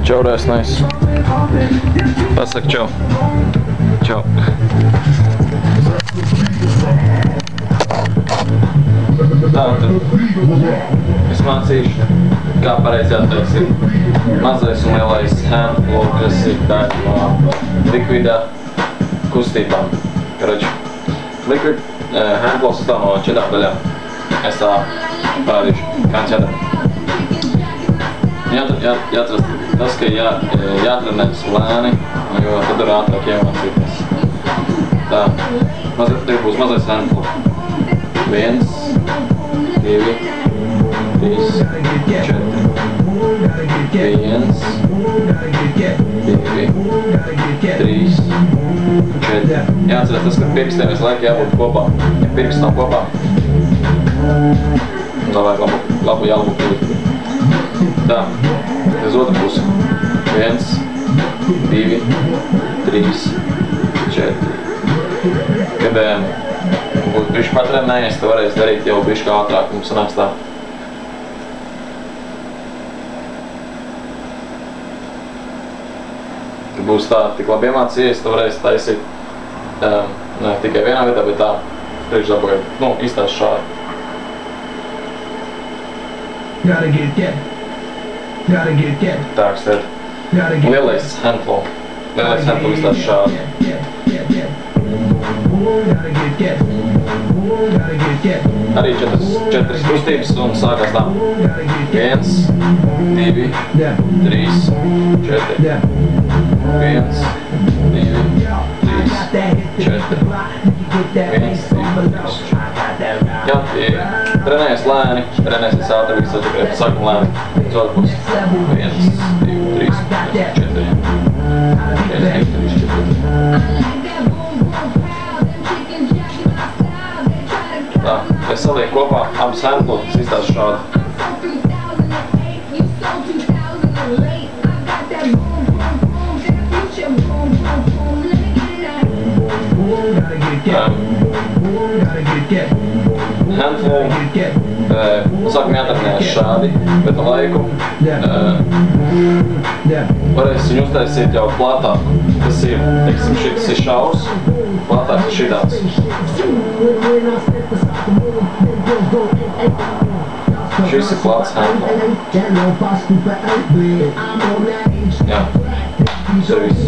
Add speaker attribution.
Speaker 1: Čau, Rēsnais. Pasaka čau. Čau. Tātad es mācīšu, kā pareizi jātaisa mazais un lielais handflow, kas ir daļa no likvidā kustībām. Karoči, liquid handflow sastāv no 4 daļām. Es tā parādīšu, kā viņš jādara. Jāatrast tas, ka jātrenēs lēni, jo tad var ātrāk iemācīties. Tā, te būs mazais handflow. 1, 2, 3, 4. 1, 2, 3, 4. Jāatcerās tas, ka pirkstiem visu laiku jābūt kopā. Ja pirksts nav kopā, tā vajag labu jālabu pilikt. Tā, uz otru pusi. 1, 2, 3, 4. Kad būtu bišķi patrenējies, tu varēsi darīt jau bišķi ātrāk, mums sanāks tā. Kad būs tā tik labi iemācījies, tu varēsi taisīt ne tikai vienā vietā, bet tā priekšdaboja, iztās šādi. Tā, kas ir lielais handflow. Lielais handflow iztās šādi. Arī 4 kustības un sākās tā. 1, 2, 3, 4. 1, 2, 3, 4. 1, 2, 3, 4. Jā, trenējies lēni, trenēsies ātri, visu atšakrēt, sākam lēni. Uz otru pusi. 1, 2, 3, 4. 1, 2, 3, 4. Tā, es salieku kopā abas handflow, tas izstāsta šādi. Handflow sākam jātrenējas šādi, bet ar laiku varēs viņu uztaisīt jau platāku. Tas ir, teiksim, šitas ir šaus, platāks ir šitāds. Šis ir plats handflow. Jā, tas ir viss.